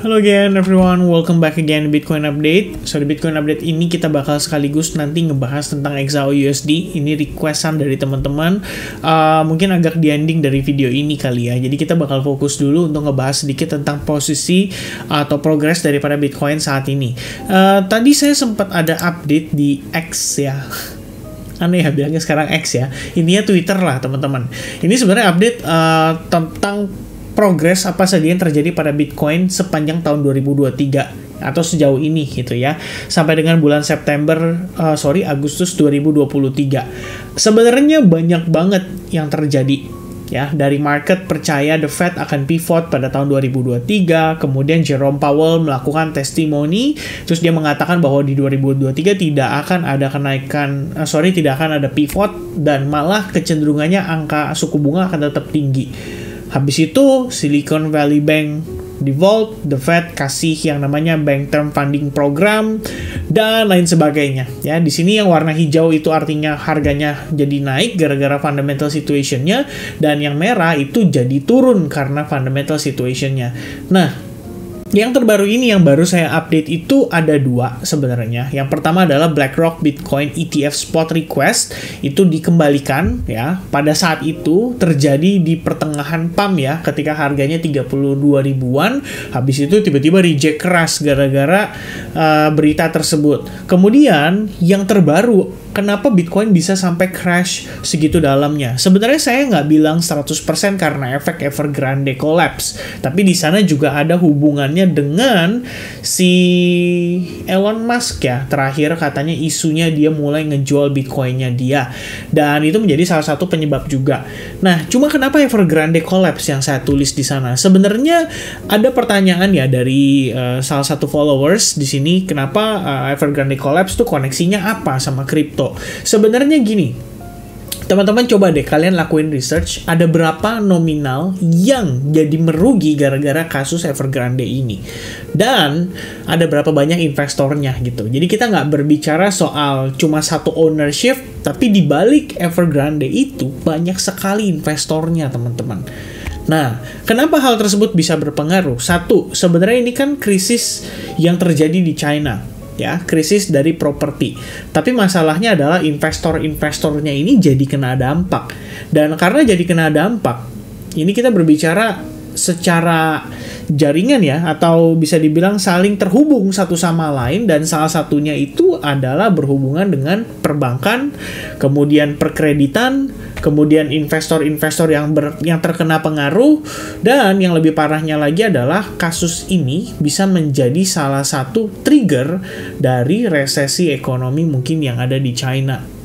Halo again everyone, welcome back again di Bitcoin Update. So di Bitcoin Update ini kita bakal sekaligus nanti ngebahas tentang XAUUSD. Ini requestan dari teman-teman, mungkin agak di ending dari video ini kali ya. Jadi kita bakal fokus dulu untuk ngebahas sedikit tentang posisi atau progress daripada Bitcoin saat ini. Tadi saya sempat ada update di X ya. Aneh ya bilangnya sekarang X ya. Ininya Twitter lah teman-teman. Ini sebenarnya update tentang progres apa saja yang terjadi pada Bitcoin sepanjang tahun 2023 atau sejauh ini gitu ya, sampai dengan bulan Agustus 2023. Sebenarnya banyak banget yang terjadi ya, dari market percaya the Fed akan pivot pada tahun 2023, kemudian Jerome Powell melakukan testimoni, terus dia mengatakan bahwa di 2023 tidak akan ada tidak akan ada pivot, dan malah kecenderungannya angka suku bunga akan tetap tinggi. Habis itu Silicon Valley Bank default, the Fed kasih yang namanya Bank Term Funding Program dan lain sebagainya. Ya, di sini yang warna hijau itu artinya harganya jadi naik gara-gara fundamental situationnya, dan yang merah itu jadi turun karena fundamental situationnya. Nah, yang terbaru ini yang baru saya update itu ada dua sebenarnya. Yang pertama adalah BlackRock Bitcoin ETF Spot Request itu dikembalikan ya. Pada saat itu terjadi di pertengahan PAM ya, ketika harganya 32 ribuan. Habis itu tiba-tiba reject keras gara-gara berita tersebut. Kemudian yang terbaru, kenapa Bitcoin bisa sampai crash segitu dalamnya? Sebenarnya saya nggak bilang 100% karena efek Evergrande collapse. Tapi di sana juga ada hubungannya dengan si Elon Musk ya. Terakhir katanya isunya dia mulai ngejual Bitcoinnya dia. Dan itu menjadi salah satu penyebab juga. Nah, cuma kenapa Evergrande collapse yang saya tulis di sana? Sebenarnya ada pertanyaan ya dari salah satu followers di sini, kenapa Evergrande collapse tuh koneksinya apa sama kripto? Sebenarnya gini, teman-teman coba deh kalian lakuin research, ada berapa nominal yang jadi merugi gara-gara kasus Evergrande ini, dan ada berapa banyak investornya gitu. Jadi kita nggak berbicara soal cuma satu ownership, tapi di balik Evergrande itu banyak sekali investornya teman-teman. Nah, kenapa hal tersebut bisa berpengaruh? Satu, sebenarnya ini kan krisis yang terjadi di China ya, krisis dari properti. Tapi masalahnya adalah investor-investornya ini jadi kena dampak. Dan karena jadi kena dampak, ini kita berbicara secara jaringan ya, atau bisa dibilang saling terhubung satu sama lain, dan salah satunya itu adalah berhubungan dengan perbankan, kemudian perkreditan, kemudian investor-investor yang terkena pengaruh, dan yang lebih parahnya lagi adalah kasus ini bisa menjadi salah satu trigger dari resesi ekonomi mungkin yang ada di China.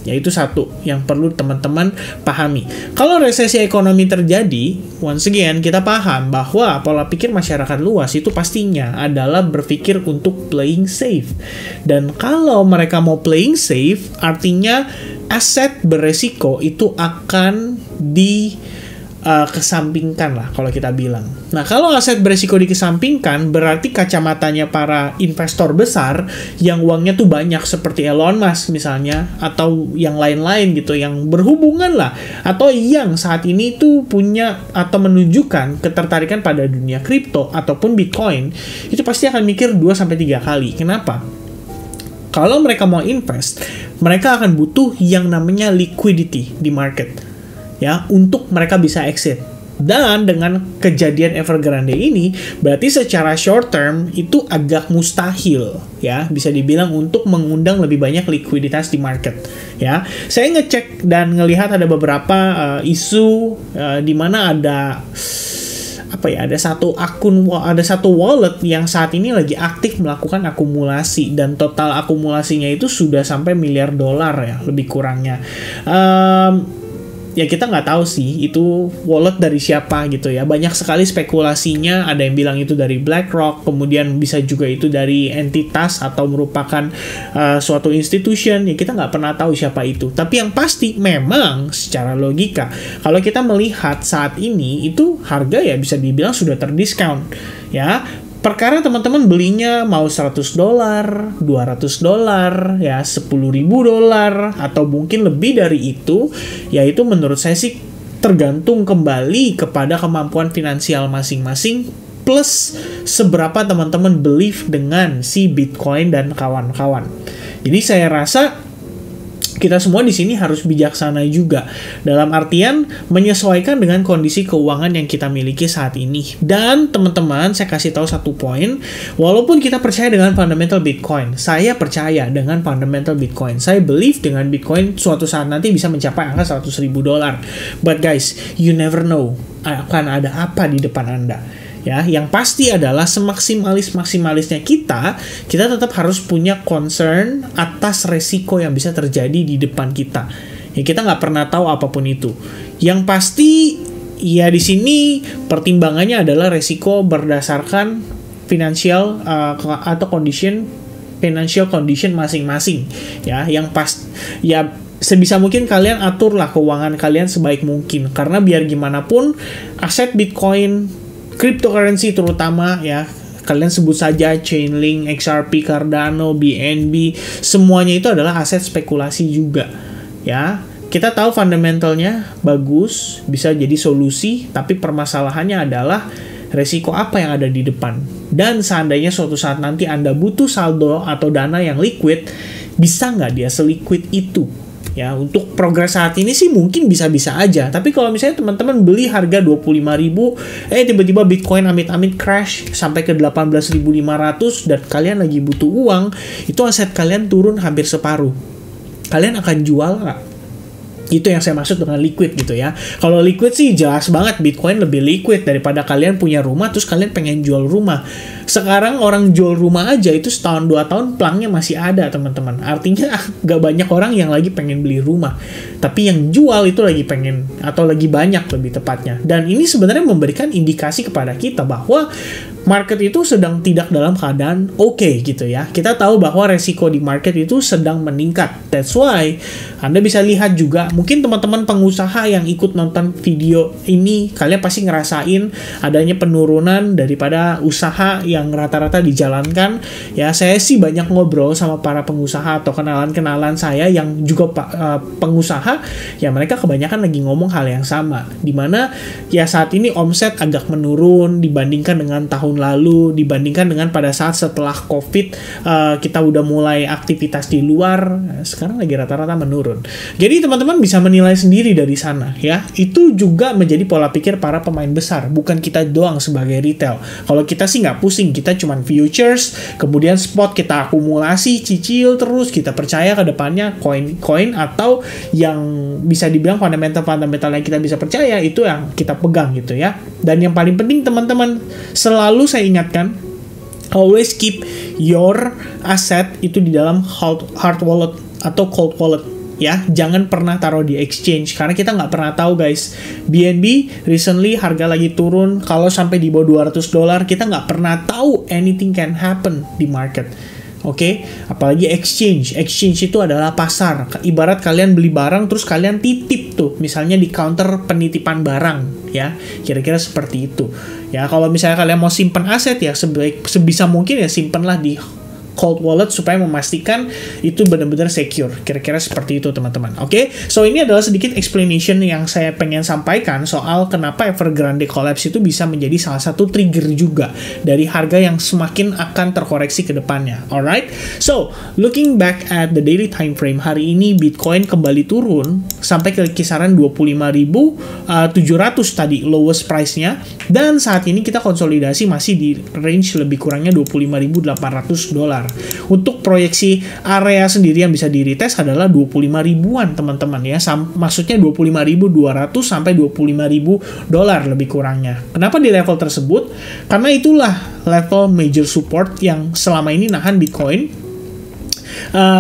Yaitu satu yang perlu teman-teman pahami. Kalau resesi ekonomi terjadi, once again kita paham bahwa pola pikir masyarakat luas itu pastinya adalah berpikir untuk playing safe. Dan kalau mereka mau playing safe, artinya aset beresiko itu akan kesampingkan lah kalau kita bilang. Nah, kalau aset beresiko dikesampingkan, berarti kacamatanya para investor besar yang uangnya tuh banyak seperti Elon Musk misalnya, atau yang lain-lain gitu, yang berhubungan lah, atau yang saat ini tuh punya atau menunjukkan ketertarikan pada dunia kripto ataupun Bitcoin, itu pasti akan mikir 2-3 kali. Kenapa? Kalau mereka mau invest, mereka akan butuh yang namanya liquidity di market ya, untuk mereka bisa exit. Dan dengan kejadian Evergrande ini, berarti secara short term itu agak mustahil ya, bisa dibilang untuk mengundang lebih banyak likuiditas di market ya. Saya ngecek dan ngelihat ada beberapa isu di mana ada ada satu wallet yang saat ini lagi aktif melakukan akumulasi, dan total akumulasinya itu sudah sampai $1 miliar ya, lebih kurangnya. Ya kita nggak tahu sih itu wallet dari siapa gitu ya. Banyak sekali spekulasinya, ada yang bilang itu dari BlackRock, kemudian bisa juga itu dari entitas atau merupakan suatu institution, ya kita nggak pernah tahu siapa itu. Tapi yang pasti memang secara logika, kalau kita melihat saat ini itu harga ya bisa dibilang sudah terdiskon ya. Perkara teman-teman belinya mau $100, $200, ya $10.000, atau mungkin lebih dari itu, yaitu menurut saya sih tergantung kembali kepada kemampuan finansial masing-masing plus seberapa teman-teman believe dengan si Bitcoin dan kawan-kawan. Jadi saya rasa kita semua di sini harus bijaksana juga, dalam artian menyesuaikan dengan kondisi keuangan yang kita miliki saat ini. Dan teman-teman, saya kasih tahu satu poin, walaupun kita percaya dengan fundamental Bitcoin, saya percaya dengan fundamental Bitcoin, saya believe dengan Bitcoin suatu saat nanti bisa mencapai angka $100.000. But guys, you never know akan ada apa di depan Anda. Ya, yang pasti adalah semaksimalis-maksimalisnya kita tetap harus punya concern atas resiko yang bisa terjadi di depan kita. Ya, kita nggak pernah tahu apapun itu. Yang pasti, ya di sini pertimbangannya adalah resiko berdasarkan financial atau financial condition masing-masing. Ya, yang ya sebisa mungkin kalian aturlah keuangan kalian sebaik mungkin, karena biar gimana pun aset Bitcoin, cryptocurrency terutama ya, kalian sebut saja Chainlink, XRP, Cardano, BNB, semuanya itu adalah aset spekulasi juga ya. Kita tahu fundamentalnya bagus, bisa jadi solusi, tapi permasalahannya adalah resiko apa yang ada di depan. Dan seandainya suatu saat nanti Anda butuh saldo atau dana yang liquid, bisa nggak dia seliquid itu? Ya, untuk progres saat ini sih mungkin bisa-bisa aja. Tapi kalau misalnya teman-teman beli harga 25.000, tiba-tiba Bitcoin amit-amit crash sampai ke 18.500 dan kalian lagi butuh uang, itu aset kalian turun hampir separuh. Kalian akan jual nggak? Itu yang saya maksud dengan liquid gitu ya. Kalau liquid sih jelas banget Bitcoin lebih liquid daripada kalian punya rumah terus kalian pengen jual rumah. Sekarang orang jual rumah aja itu setahun 2 tahun pelangnya masih ada teman-teman. Artinya gak banyak orang yang lagi pengen beli rumah. Tapi yang jual itu lagi pengen, atau lagi banyak lebih tepatnya. Dan ini sebenarnya memberikan indikasi kepada kita bahwa market itu sedang tidak dalam keadaan oke gitu ya. Kita tahu bahwa resiko di market itu sedang meningkat. That's why Anda bisa lihat juga, mungkin teman-teman pengusaha yang ikut nonton video ini, kalian pasti ngerasain adanya penurunan daripada usaha yang rata-rata dijalankan. Ya, saya sih banyak ngobrol sama para pengusaha atau kenalan-kenalan saya yang juga pengusaha, ya mereka kebanyakan lagi ngomong hal yang sama. Dimana ya saat ini omset agak menurun dibandingkan dengan tahun lalu, dibandingkan dengan pada saat setelah COVID kita udah mulai aktivitas di luar, sekarang lagi rata-rata menurun. Jadi teman-teman bisa menilai sendiri dari sana ya. Itu juga menjadi pola pikir para pemain besar, bukan kita doang sebagai retail. Kalau kita sih nggak pusing, kita cuman futures, kemudian spot kita akumulasi, cicil terus, kita percaya ke depannya koin atau yang bisa dibilang fundamental yang kita bisa percaya, itu yang kita pegang gitu ya. Dan yang paling penting teman-teman, selalu saya ingatkan, always keep your asset itu di dalam hard wallet atau cold wallet ya. Jangan pernah taruh di exchange, karena kita nggak pernah tahu guys. BNB recently harga lagi turun, kalau sampai di bawah $200 kita nggak pernah tahu, anything can happen di market. Oke, apalagi exchange itu adalah pasar. Ibarat kalian beli barang terus kalian titip tuh, misalnya di counter penitipan barang ya, kira-kira seperti itu ya. Kalau misalnya kalian mau simpan aset ya, sebisa mungkin ya simpanlah di cold wallet supaya memastikan itu benar-benar secure. Kira-kira seperti itu teman-teman. Oke, so ini adalah sedikit explanation yang saya pengen sampaikan soal kenapa Evergrande collapse itu bisa menjadi salah satu trigger juga dari harga yang semakin akan terkoreksi ke depannya. Alright, so looking back at the daily time frame, hari ini Bitcoin kembali turun sampai ke kisaran 25.700 tadi lowest price-nya, dan saat ini kita konsolidasi masih di range lebih kurangnya $25.800. Untuk proyeksi area sendiri yang bisa di-retest adalah 25 ribuan teman-teman ya. Maksudnya 25.200 sampai $25.000 lebih kurangnya. Kenapa di level tersebut? Karena itulah level major support yang selama ini nahan Bitcoin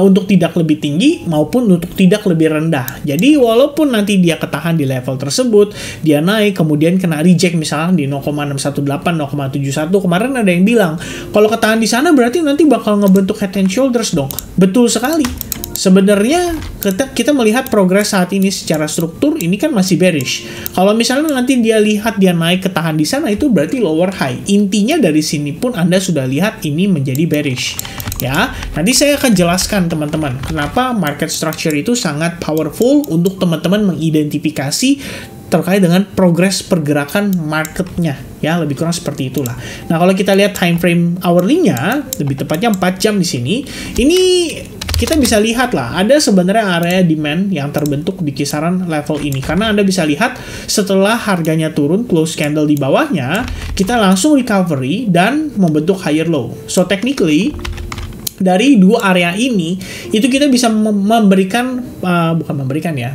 untuk tidak lebih tinggi maupun untuk tidak lebih rendah. Jadi walaupun nanti dia ketahan di level tersebut, dia naik kemudian kena reject misalnya di 0,618, 0,71, kemarin ada yang bilang kalau ketahan di sana berarti nanti bakal ngebentuk head and shoulders dong. Betul sekali. Sebenarnya kita melihat progres saat ini secara struktur ini kan masih bearish. Kalau misalnya nanti dia lihat dia naik ketahan di sana, itu berarti lower high. Intinya dari sini pun Anda sudah lihat ini menjadi bearish. Ya, nanti saya akan jelaskan teman-teman kenapa market structure itu sangat powerful untuk teman-teman mengidentifikasi terkait dengan progres pergerakan marketnya, ya lebih kurang seperti itulah. Nah kalau kita lihat time frame hourly-nya, lebih tepatnya 4 jam di sini, ini kita bisa lihat lah, ada sebenarnya area demand yang terbentuk di kisaran level ini. Karena Anda bisa lihat setelah harganya turun, close candle di bawahnya, kita langsung recovery dan membentuk higher low. So technically, dari dua area ini, itu kita bisa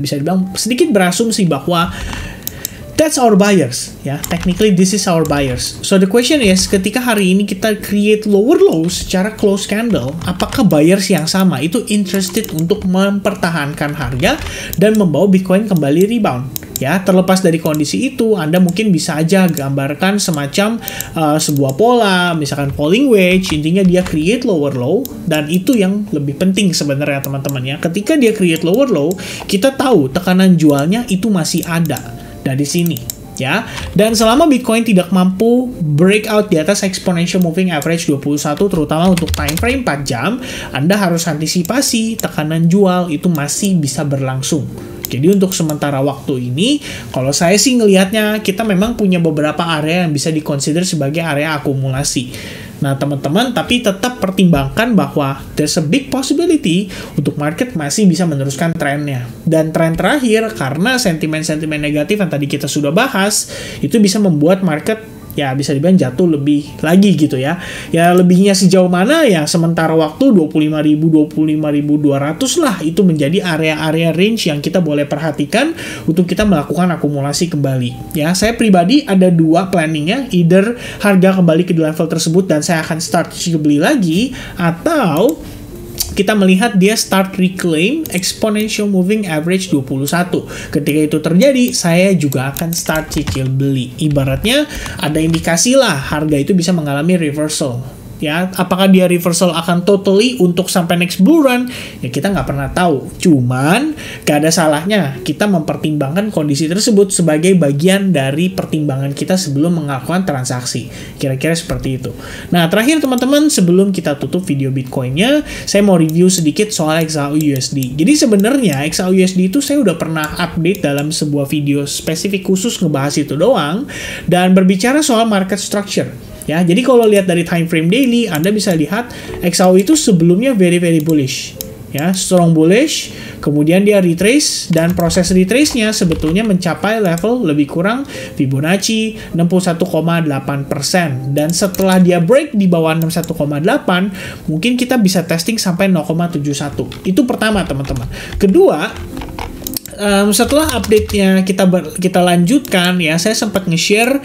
bisa dibilang sedikit berasumsi bahwa that's our buyers, ya. Technically, this is our buyers. So the question is, ketika hari ini kita create lower low secara close candle, apakah buyers yang sama itu interested untuk mempertahankan harga dan membawa Bitcoin kembali rebound? Ya, terlepas dari kondisi itu, Anda mungkin bisa aja gambarkan semacam sebuah pola, misalkan falling wedge, intinya dia create lower low, dan itu yang lebih penting sebenarnya teman-teman ya. Ketika dia create lower low, kita tahu tekanan jualnya itu masih ada dari sini. Ya, dan selama Bitcoin tidak mampu breakout di atas exponential moving average 21, terutama untuk time frame 4 jam, Anda harus antisipasi tekanan jual itu masih bisa berlangsung. Jadi untuk sementara waktu ini, kalau saya sih ngelihatnya, kita memang punya beberapa area yang bisa dikonsider sebagai area akumulasi. Nah teman-teman, tapi tetap pertimbangkan bahwa there's a big possibility untuk market masih bisa meneruskan trennya. Dan tren terakhir, karena sentimen-sentimen negatif yang tadi kita sudah bahas, itu bisa membuat market ya bisa dibilang jatuh lebih lagi gitu ya. Ya lebihnya sejauh mana ya, sementara waktu 25.000, 25.200 lah, itu menjadi area-area range yang kita boleh perhatikan untuk kita melakukan akumulasi kembali. Ya, saya pribadi ada dua planningnya, either harga kembali ke level tersebut dan saya akan start beli lagi, atau kita melihat dia start reclaim exponential moving average 21. Ketika itu terjadi, saya juga akan start cicil beli. Ibaratnya ada indikasi lah harga itu bisa mengalami reversal. Ya, apakah dia reversal akan totally untuk sampai next bull run? Ya kita nggak pernah tahu. Cuman gak ada salahnya kita mempertimbangkan kondisi tersebut sebagai bagian dari pertimbangan kita sebelum melakukan transaksi. Kira-kira seperti itu. Nah terakhir teman-teman, sebelum kita tutup video Bitcoinnya, saya mau review sedikit soal XAUUSD. Jadi sebenarnya XAUUSD itu saya udah pernah update dalam sebuah video spesifik khusus ngebahas itu doang, dan berbicara soal market structure. Ya, jadi kalau lihat dari time frame daily, Anda bisa lihat XAU itu sebelumnya very bullish. Ya, strong bullish, kemudian dia retrace, dan proses retrace-nya sebetulnya mencapai level lebih kurang Fibonacci 61,8%. Dan setelah dia break di bawah 61,8, mungkin kita bisa testing sampai 0,71. Itu pertama, teman-teman. Kedua, setelah update-nya kita lanjutkan ya, saya sempat nge-share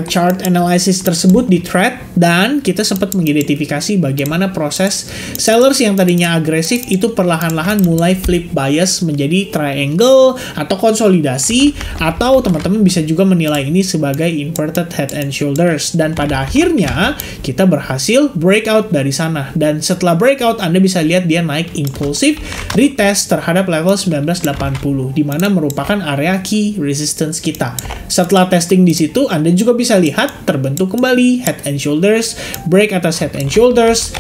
chart analysis tersebut di thread, dan kita sempat mengidentifikasi bagaimana proses sellers yang tadinya agresif itu perlahan-lahan mulai flip bias menjadi triangle atau konsolidasi, atau teman-teman bisa juga menilai ini sebagai inverted head and shoulders, dan pada akhirnya kita berhasil breakout dari sana. Dan setelah breakout, Anda bisa lihat dia naik impulsif retest terhadap level 1980, di mana merupakan area key resistance kita. Setelah testing di situ, Anda juga bisa lihat terbentuk kembali head and shoulders, break atas head and shoulders,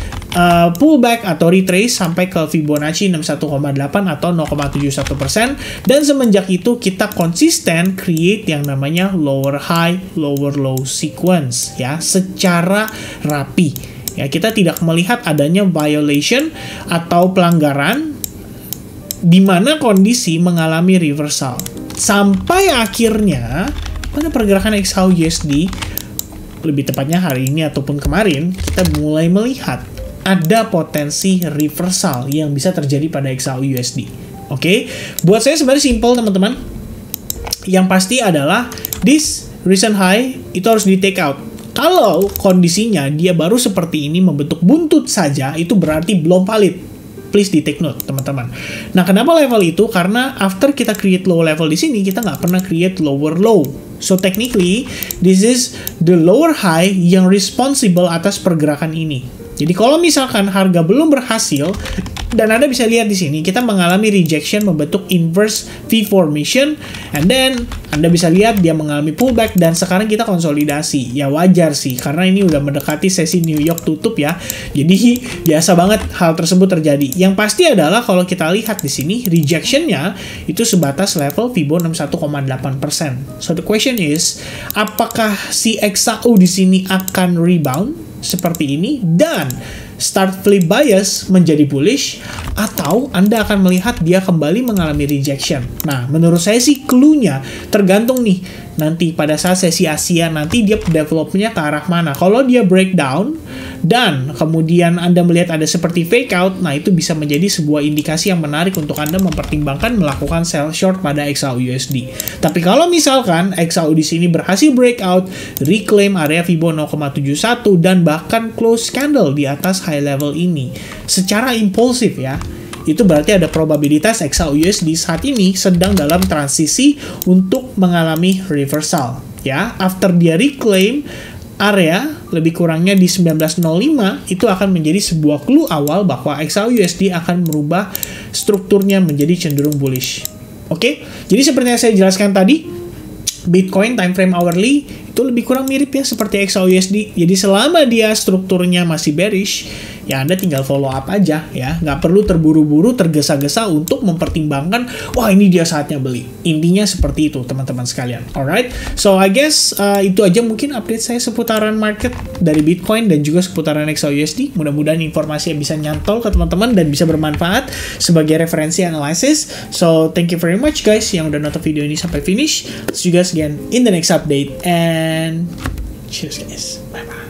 pullback atau retrace sampai ke Fibonacci 61,8 atau 0,71%, dan semenjak itu kita konsisten create yang namanya lower high, lower low sequence ya, secara rapi. Ya, kita tidak melihat adanya violation atau pelanggaran di mana kondisi mengalami reversal. Sampai akhirnya pada pergerakan XAUUSD, lebih tepatnya hari ini ataupun kemarin, kita mulai melihat ada potensi reversal yang bisa terjadi pada XAUUSD. Oke, buat saya sebenarnya simple teman-teman. Yang pasti adalah this recent high itu harus di take out. Kalau kondisinya dia baru seperti ini membentuk buntut saja, itu berarti belum valid. Please di take note, teman-teman. Nah, kenapa level itu? Karena after kita create low level di sini, kita nggak pernah create lower low. So, technically, this is the lower high yang responsible atas pergerakan ini. Jadi kalau misalkan harga belum berhasil, dan Anda bisa lihat di sini kita mengalami rejection membentuk inverse V formation, and then Anda bisa lihat dia mengalami pullback dan sekarang kita konsolidasi. Ya wajar sih karena ini udah mendekati sesi New York tutup ya. Jadi biasa banget hal tersebut terjadi. Yang pasti adalah kalau kita lihat di sini rejectionnya itu sebatas level Fibonacci 61,8%. So the question is, apakah si XAU di sini akan rebound seperti ini dan start flip bias menjadi bullish, atau Anda akan melihat dia kembali mengalami rejection. Nah, menurut saya sih clue-nya tergantung nih nanti pada saat sesi Asia nanti dia developnya ke arah mana. Kalau dia breakdown dan kemudian Anda melihat ada seperti fake out, nah itu bisa menjadi sebuah indikasi yang menarik untuk Anda mempertimbangkan melakukan sell short pada XAU USD. Tapi kalau misalkan XAU di sini berhasil breakout, reclaim area Fibonacci 0,71 dan bahkan close candle di atas high level ini secara impulsif ya, itu berarti ada probabilitas XAU USD saat ini sedang dalam transisi untuk mengalami reversal ya. After dia reclaim area lebih kurangnya di 1905, itu akan menjadi sebuah clue awal bahwa XAU USD akan merubah strukturnya menjadi cenderung bullish. Oke, jadi seperti yang saya jelaskan tadi, Bitcoin time frame hourly itu lebih kurang mirip ya seperti XAU USD. Jadi selama dia strukturnya masih bearish, ya Anda tinggal follow up aja ya. Nggak perlu terburu-buru, tergesa-gesa untuk mempertimbangkan, wah ini dia saatnya beli. Intinya seperti itu teman-teman sekalian. Alright, so I guess itu aja mungkin update saya seputaran market dari Bitcoin dan juga seputaran XAU USD. Mudah-mudahan informasi yang bisa nyantol ke teman-teman dan bisa bermanfaat sebagai referensi analisis. So thank you very much guys yang udah nonton video ini sampai finish. See you guys again in the next update and cheers guys. Bye bye.